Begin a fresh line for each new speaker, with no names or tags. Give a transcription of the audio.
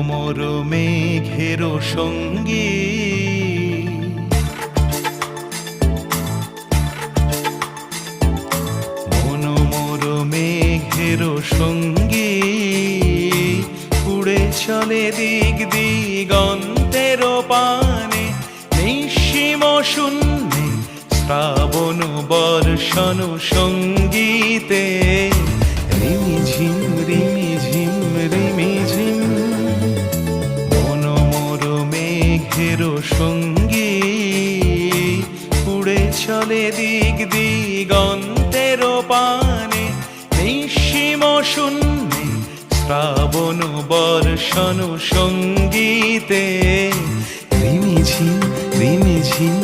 মোর মেঘের সঙ্গী মন মোর মেঘের সঙ্গী উড়ে চলে দিক দিগন্তের পানে নিঃসীম শূন্যে শ্রাবণ বর্ষণ সঙ্গীতে রিমিঝিম রিমিঝিম রিমিঝিম মন মোর মেঘের সঙ্গী উড়ে চলে দিক দিগন্তের পানে নিঃসীম শূন্যে শ্রাবণ বর্ষণ সঙ্গীতে রিমিঝিম রিমিঝিম